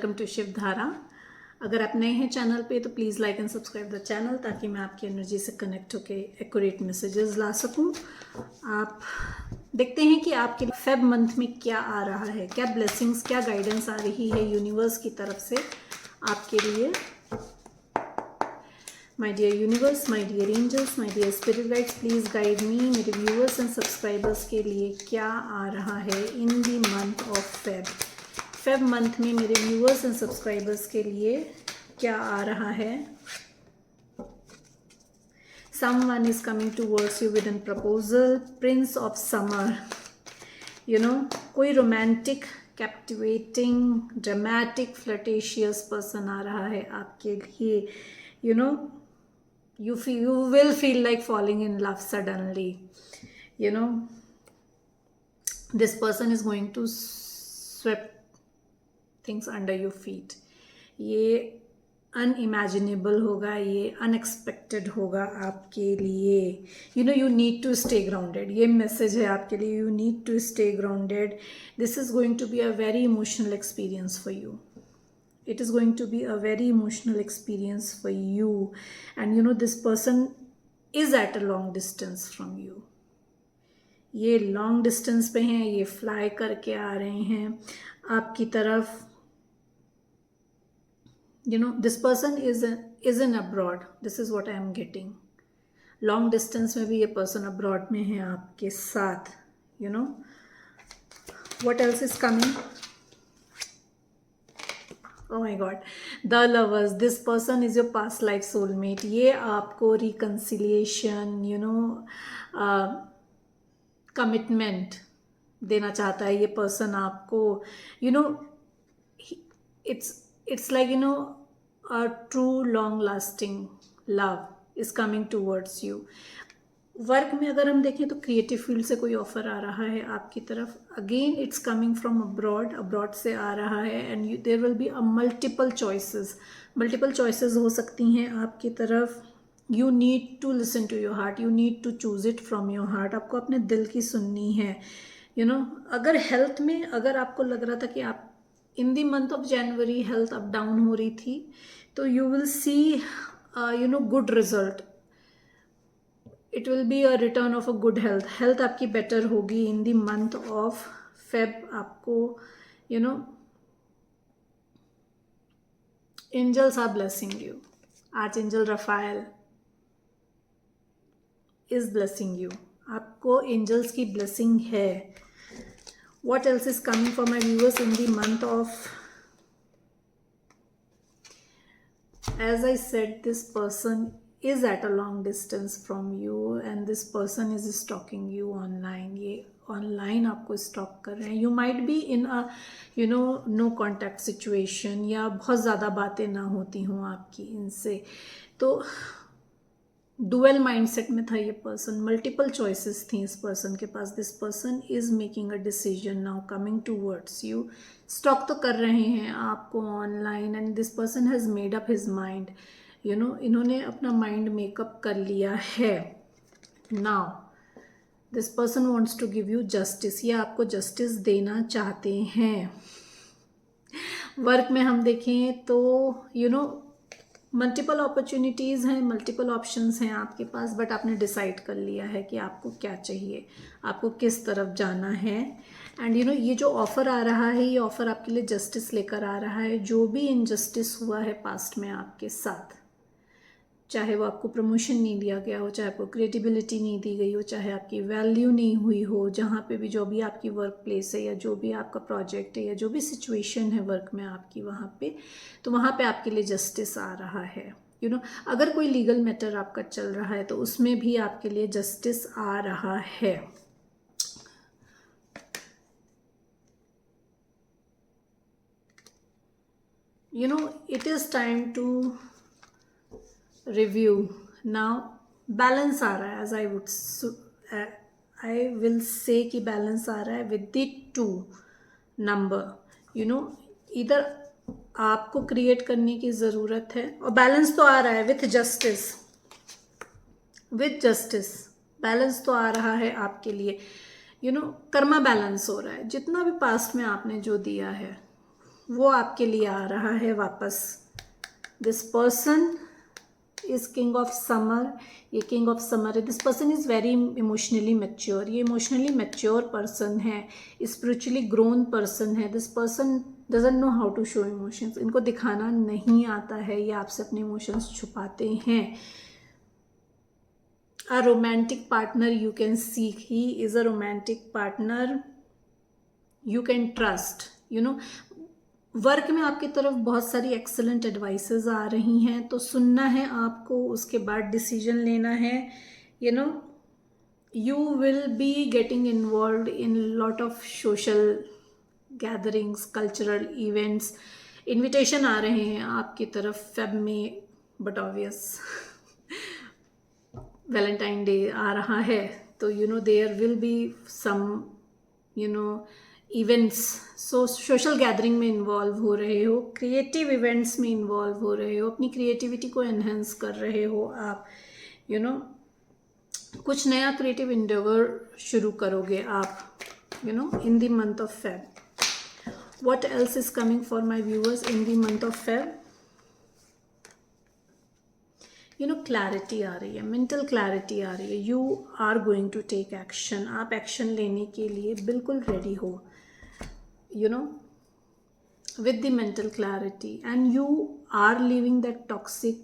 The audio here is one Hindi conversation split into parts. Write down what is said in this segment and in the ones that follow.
वेलकम टू शिव धारा। अगर आप नए हैं चैनल पे तो please like and subscribe the channel, ताकि मैं आपकी एनर्जी से कनेक्ट होकर एक्यूरेट मैसेजेस ला सकूं। आप देखते हैं कि आपके फेब मंथ में क्या आ रहा है, क्या ब्लेसिंग्स, क्या गाइडेंस आ रही है यूनिवर्स की तरफ से आपके लिए। My dear universe, my dear angels, my dear spirit guides, please guide me. मेरे व्यूअर्स एंड सब्सक्राइबर्स के लिए क्या आ रहा है in the month of Feb month में मेरे व्यूअर्स एंड सब्सक्राइबर्स के लिए क्या आ रहा है। Someone is coming towards you with a proposal, Prince of Summer, कोई romantic, captivating, dramatic, flirtatious person आ रहा है आपके लिए। You will feel like falling in love suddenly. This person is going to sweep things under your feet. ये अनइमेजिनेबल होगा, ये अनएक्सपेक्टेड होगा आपके लिए। You need to stay grounded, ये मैसेज है आपके लिए। You need to stay grounded. This is going to be a very emotional experience for you. It is going to be a very emotional experience for you, and this person is at a long distance from you. ये लॉन्ग डिस्टेंस पे हैं, ये फ्लाई करके आ रहे हैं आपकी तरफ. This person is in abroad. This is what I am getting. Long distance में भी ये पर्सन अब्रॉड में है आपके साथ. What else is coming? Oh my God, the lovers. This person is your past life soulmate. ये आपको reconciliation, कमिटमेंट देना चाहता है ये पर्सन आपको. it's like a true long lasting love is coming towards you. Work में अगर हम देखें तो क्रिएटिव फील्ड से कोई ऑफर आ रहा है आपकी तरफ. Again it's coming from abroad से आ रहा है. And there will be a multiple choices हो सकती हैं आपकी तरफ. You need to listen to your heart, you need to choose it from your heart. आपको अपने दिल की सुननी है. अगर हेल्थ में अगर आपको लग रहा था कि आप in the month of January health up down हो रही थी, तो you will see good result. It will be a return of a good health आपकी बेटर होगी in the month of Feb. आपको angels are blessing you. Archangel Raphael is blessing you. आपको एंजल्स की ब्लेसिंग है. What else is coming for my viewers in the month of, as I said, this person is at a long distance from you and this person is stalking you online. ये ऑनलाइन आपको स्टॉक कर रहे हैं. You might be in a no contact situation, या बहुत ज़्यादा बातें ना होती हों आपकी इनसे. तो डुअल माइंडसेट में था ये पर्सन. मल्टीपल चॉइसेस थी इस पर्सन के पास. This person is making a decision now, coming towards you. Stalk तो कर रहे हैं आपको online. And this person has made up his mind. इन्होंने अपना माइंड मेकअप कर लिया है. Now this person wants to give you justice. ये आपको जस्टिस देना चाहते हैं. वर्क में हम देखें तो मल्टीपल अपॉर्चुनिटीज़ हैं, मल्टीपल ऑप्शंस हैं आपके पास, बट आपने डिसाइड कर लिया है कि आपको क्या चाहिए, आपको किस तरफ जाना है. एंड ये जो ऑफ़र आ रहा है, ये ऑफ़र आपके लिए जस्टिस लेकर आ रहा है. जो भी इनजस्टिस हुआ है पास्ट में आपके साथ, चाहे वो आपको प्रमोशन नहीं दिया गया हो, चाहे आपको क्रिएटिबिलिटी नहीं दी गई हो, चाहे आपकी वैल्यू नहीं हुई हो, जहाँ पे भी जो भी आपकी वर्क प्लेस है, या जो भी आपका प्रोजेक्ट है, या जो भी सिचुएशन है वर्क में आपकी वहाँ पे, तो वहाँ पे आपके लिए जस्टिस आ रहा है. अगर कोई लीगल मैटर आपका चल रहा है तो उसमें भी आपके लिए जस्टिस आ रहा है. It is time to review. Now balance आ रहा है, एज आई विल से कि बैलेंस आ रहा है विद द 2 नंबर. इधर आपको क्रिएट करने की ज़रूरत है, और बैलेंस तो आ रहा है विथ जस्टिस. बैलेंस तो आ रहा है आपके लिए. कर्मा बैलेंस हो रहा है. जितना भी पास्ट में आपने जो दिया है, वो आपके लिए आ रहा है वापस। This person is king of summer, ये किंग ऑफ समर है। This person is very emotionally mature, ये इमोशनली मैच्योर पर्सन है, स्पिरिचुअली ग्रोन पर्सन है। This person doesn't know how to show emotions, इनको दिखाना नहीं आता है, ये आपसे अपने इमोशंस छुपाते हैं। A romantic partner you can seek, he is a romantic partner you can trust, you know। Work में आपकी तरफ बहुत सारी एक्सलेंट एडवाइसेस आ रही हैं, तो सुनना है आपको, उसके बाद डिसीजन लेना है। You know you will be getting involve in lot of social gatherings, cultural events, invitation आ रहे हैं आपकी तरफ फेब में, बट ऑब्वियस वैलेंटाइन डे आ रहा है, तो there will be some events. So social gathering में इन्वॉल्व हो रहे हो, क्रिएटिव इवेंट्स में इन्वॉल्व हो रहे हो, अपनी क्रिएटिविटी को एनहेंस कर रहे हो आप। कुछ नया क्रिएटिव इंडेवर शुरू करोगे आप in the month of Feb. What else is coming for my viewers in the month of Feb? Clarity आ रही है, मेंटल क्लैरिटी आ रही है। You are going to take action, आप एक्शन लेने के लिए बिल्कुल रेडी हो, with the mental clarity, and you are leaving that toxic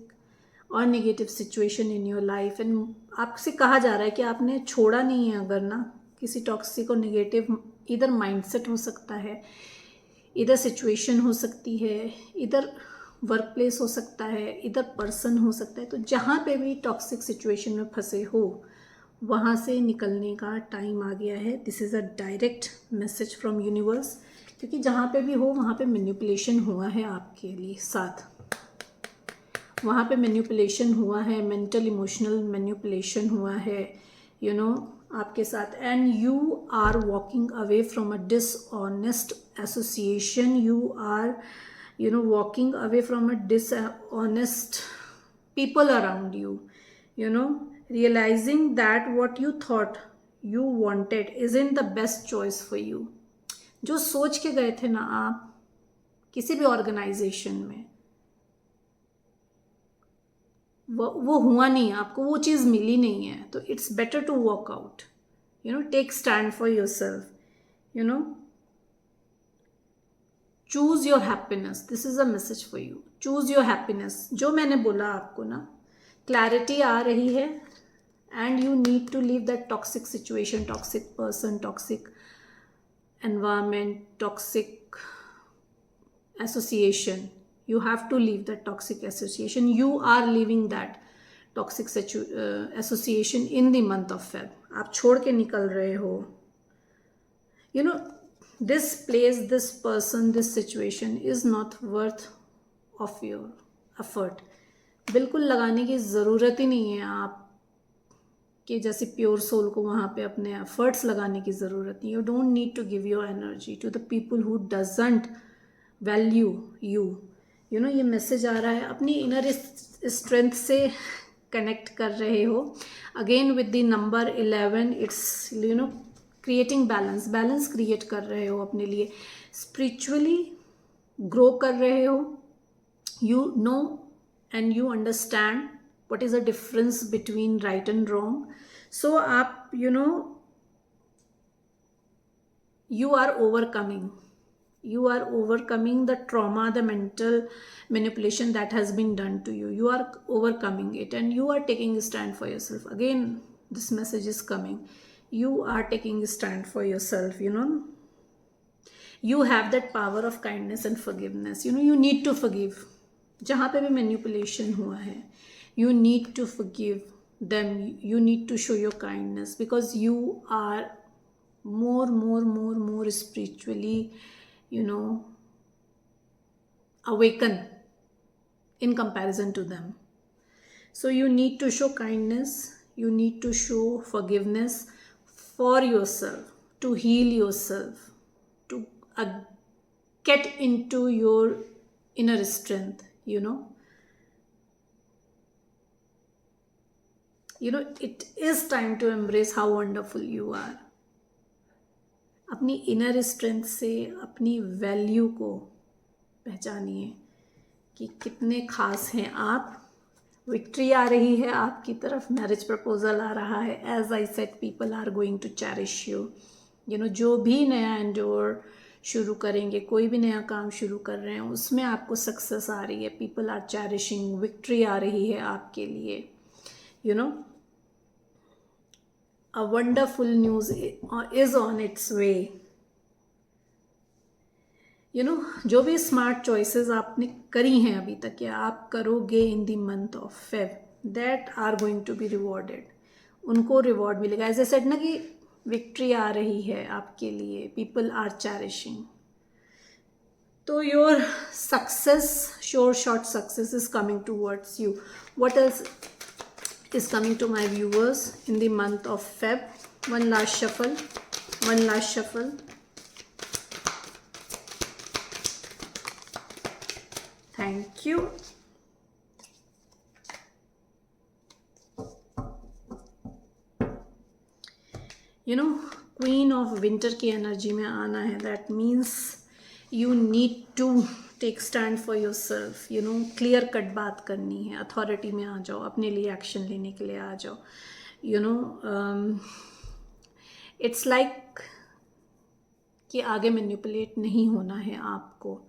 or negative situation in your life। and आपसे कहा जा रहा है कि आपने छोड़ा नहीं है अगर ना किसी टॉक्सिक और नेगेटिव, इधर माइंडसेट हो सकता है, इधर सिचुएशन हो सकती है, इधर वर्क प्लेस हो सकता है, इधर पर्सन हो सकता है। तो जहाँ पे भी टॉक्सिक सिचुएशन में फंसे हो वहाँ से निकलने का टाइम आ गया है। This is a direct message from universe, क्योंकि जहाँ पे भी हो वहाँ पे मैनिपुलेशन हुआ है आपके लिए साथ, वहाँ पे मैनिपुलेशन हुआ है, मेंटल इमोशनल मैनिपुलेशन हुआ है आपके साथ। And you are walking away from a dishonest association, you are walking away from a dishonest people around you, realizing that what you thought you wanted isn't the best choice for you। जो सोच के गए थे ना आप किसी भी ऑर्गेनाइजेशन में, वो हुआ नहीं, आपको वो चीज़ मिली नहीं है, तो it's better to walk out, take stand for yourself, choose your happiness. This is a message for you, choose your happiness. जो मैंने बोला आपको ना, क्लैरिटी आ रही है, and you need to leave that toxic situation, toxic person, toxic environment, toxic association. You have to leave that toxic association. You are leaving that toxic association in the month of Feb. आप छोड़ के निकल रहे हो। This place, this person, this situation is not worth of your effort। बिल्कुल लगाने की ज़रूरत ही नहीं है आप कि जैसे प्योर सोल को वहाँ पे अपने एफर्ट्स लगाने की ज़रूरत नहीं। You don't need to give your energy to the people who doesn't value you. ये मैसेज आ रहा है, अपनी इनर स्ट्रेंथ से कनेक्ट कर रहे हो। Again with the number 11, it's creating balance create कर रहे हो अपने लिए, स्पिरिचुअली ग्रो कर रहे हो। You know and you understand what is the difference between right and wrong। so आप you are overcoming the trauma, the mental manipulation that has been done to you। you are overcoming it and you are taking a stand for yourself। again this message is coming, you are taking a stand for yourself। you have that power of kindness and forgiveness। you need to forgive। जहाँ पे भी manipulation हुआ है, you need to forgive them, you need to show your kindness, because you are more spiritually awakened in comparison to them। so you need to show kindness, you need to show forgiveness for yourself, to heal yourself, to get into your inner strength। it is time to embrace how wonderful you are। अपनी इनर स्ट्रेंथ से अपनी वैल्यू को पहचानिए कि कितने खास हैं आप। विक्ट्री आ रही है आपकी तरफ, मैरिज प्रपोजल आ रहा है। As I said, people are going to cherish you. जो भी नया एंडोर शुरू करेंगे, कोई भी नया काम शुरू कर रहे हैं, उसमें आपको सक्सेस आ रही है। पीपल आर चेरिशिंग, विक्ट्री आ रही है आपके लिए। A wonderful news is on its way. जो भी स्मार्ट चॉइसेस आपने करी हैं अभी तक, या आप करोगे in the month of Feb, that are going to be rewarded. उनको रिवॉर्ड मिलेगा। एज ए सेड ना कि विक्ट्री आ रही है आपके लिए, पीपल आर चेरिशिंग। तो your success, sure short success is coming towards you. What else is coming to my viewers in the month of Feb? One last shuffle. Thank you. Queen of Winter की एनर्जी में आना है। That means you need to take stand for yourself. Clear cut बात करनी है। अथॉरिटी में आ जाओ, अपने लिए एक्शन लेने के लिए आ जाओ। इट्स लाइक कि आगे मैनिपुलेट नहीं होना है आपको।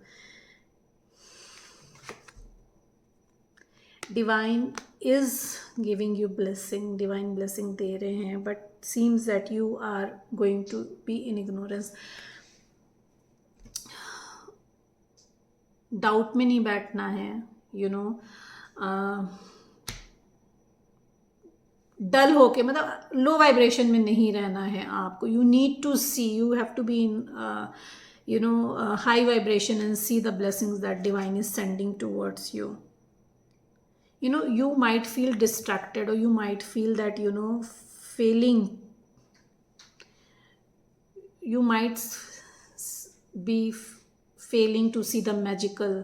Divine is giving you blessing, divine blessing दे रहे हैं, but seems that you are going to be in ignorance. Doubt में नहीं बैठना है। डल होके, मतलब लो वाइब्रेशन में नहीं रहना है आपको। You need to see, you have to be in high vibration and see the blessings that divine is sending towards you. You might feel distracted, or you might feel that failing. You might be failing to see the magical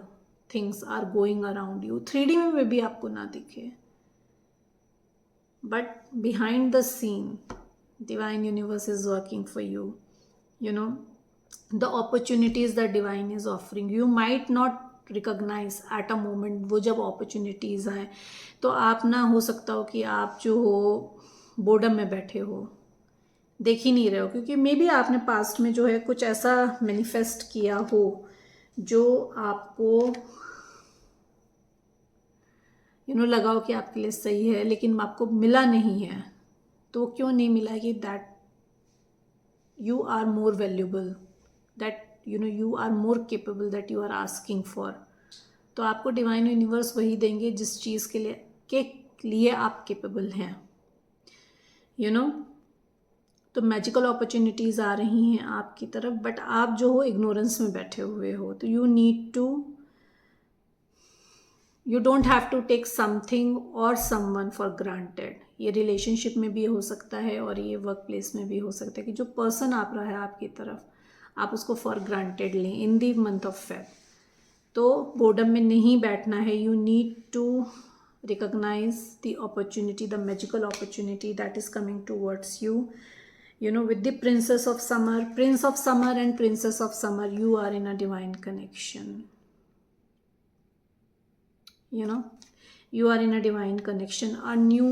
things are going around you. 3D में भी आपको ना दिखे, but behind the scene divine universe is working for you. The opportunities that divine is offering, you might not recognize at a moment. वो जब opportunities आए तो आप ना, हो सकता हो कि आप जो हो बोर्डम में बैठे हो, देख ही नहीं रहे हो, क्योंकि मे बी आपने पास्ट में जो है कुछ ऐसा मैनिफेस्ट किया हो जो आपको लगा हो कि आपके लिए सही है, लेकिन आपको मिला नहीं है। तो क्यों नहीं मिला? कि that you are more valuable, that you are more capable, that you are asking for. तो आपको डिवाइन यूनिवर्स वही देंगे जिस चीज़ के लिए आप केपेबल हैं। तो मैजिकल अपॉर्चुनिटीज़ आ रही हैं आपकी तरफ, बट आप जो हो इग्नोरेंस में बैठे हुए हो। तो you don't have to take something or someone for granted. ये रिलेशनशिप में भी हो सकता है और ये वर्क प्लेस में भी हो सकता है कि जो पर्सन आ रहा है आपकी तरफ, आप उसको फॉर ग्रांटेड लें in the month of Feb. तो बोर्डम में नहीं बैठना है। You need to recognise the opportunity, the magical opportunity that is coming towards you. With the prince of summer and princess of summer, you are in a divine connection. You are in a divine connection. A new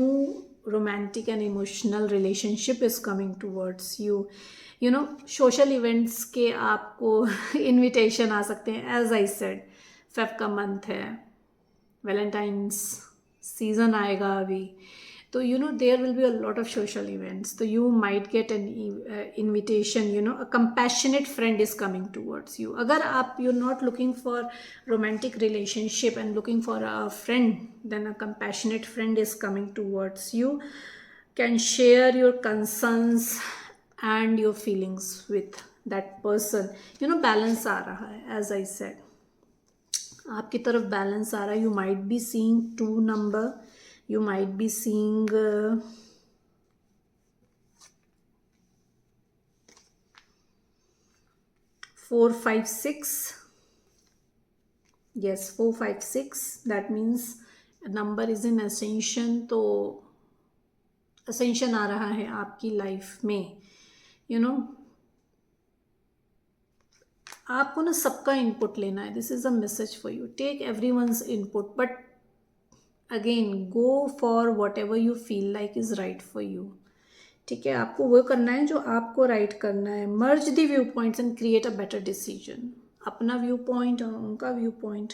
romantic and emotional relationship is coming towards you. Social events के आपको invitation आ सकते हैं. As I said, फेब का मंथ है, वैलेंटाइंस सीजन आएगा अभी, तो there will be a lot of social events. So you might get an invitation. A compassionate friend is coming towards you. अगर आप you're not looking for romantic relationship and looking for a friend, then a compassionate friend is coming towards you. Can share your concerns and your feelings with that person. Balance आ रहा है. As I said, आपकी तरफ balance आ रहा है. You might be seeing 2 number. You might be seeing 4, 5, 6. Yes, 4, 5, 6. That means number is in ascension. तो ascension आ रहा है आपकी लाइफ में. आपको ना सबका इनपुट लेना है. This is a message for you. Take everyone's input, but again go for whatever you feel like is right for you. ठीक है, आपको वो करना है जो आपको राइट करना है. Merge the view points and create a better decision. अपना व्यू पॉइंट और उनका व्यू पॉइंट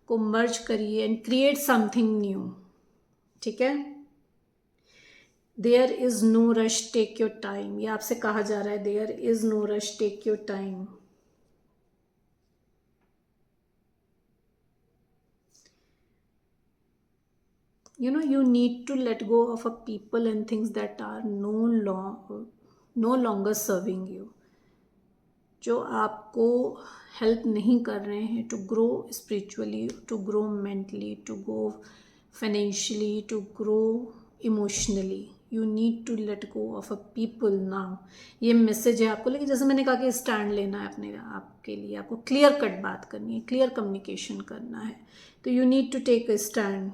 को मर्ज करिए एंड क्रिएट समथिंग न्यू. ठीक है. There is no rush, take your time. ये आपसे कहा जा रहा है, there is no rush, take your time. You need to let go of a people and things that are no longer serving you, जो आपको हेल्प नहीं कर रहे हैं to grow spiritually, to grow mentally, to grow financially, to grow emotionally. You need to let go of a people now. ये मैसेज है आपको. लेकिन जैसे मैंने कहा कि स्टैंड लेना है अपने आपके लिए, आपको क्लियर कट बात करनी है, क्लियर कम्युनिकेशन करना है. तो you need to take a stand.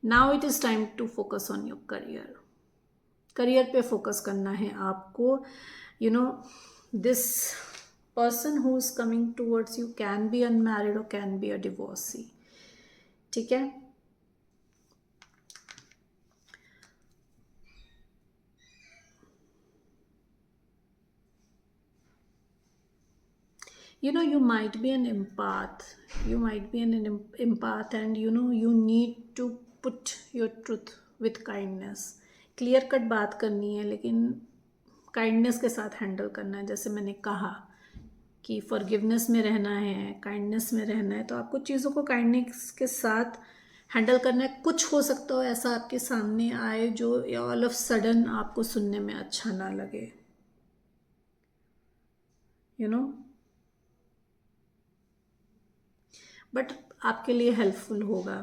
Now it is time to focus on your career. Career पे फोकस करना है आपको. This person who is coming towards you can be unmarried और कैन बी अ डिवोर्सी. ठीक है. You might be an empath. You might be an empath, and you need to put your truth with kindness. Clear cut बात करनी है, लेकिन काइंडनेस के साथ हैंडल करना है. जैसे मैंने कहा कि फॉरगिवनेस में रहना है, काइंडनेस में रहना है, तो आपको चीज़ों को काइंडनेस के साथ हैंडल करना है. कुछ हो सकता हो ऐसा आपके सामने आए जो ऑल ऑफ सडन आपको सुनने में अच्छा ना लगे. बट आपके लिए हेल्पफुल होगा.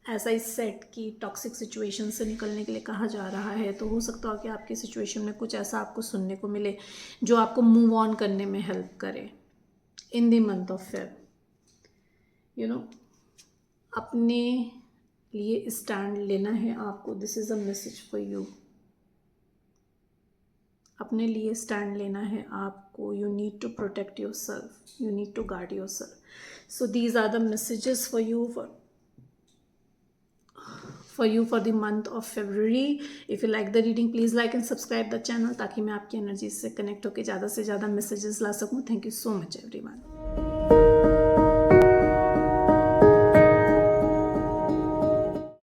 ऐसा ही सेट कि टॉक्सिक सिचुएशन से निकलने के लिए कहा जा रहा है, तो हो सकता हो कि आपकी सिचुएशन में कुछ ऐसा आपको सुनने को मिले जो आपको मूव ऑन करने में हेल्प करे in the month of Feb. अपने लिए स्टैंड लेना है आपको. This is a message for you. अपने लिए स्टैंड लेना है आपको. You need to protect yourself, you need to guard yourself. So these are the messages for you for the month of February. If you like the reading, please like and subscribe the channel ताकि मैं आपकी एनर्जी से कनेक्ट होकर ज़्यादा से ज़्यादा मैसेजेस ला सकूँ. Thank you so much everyone.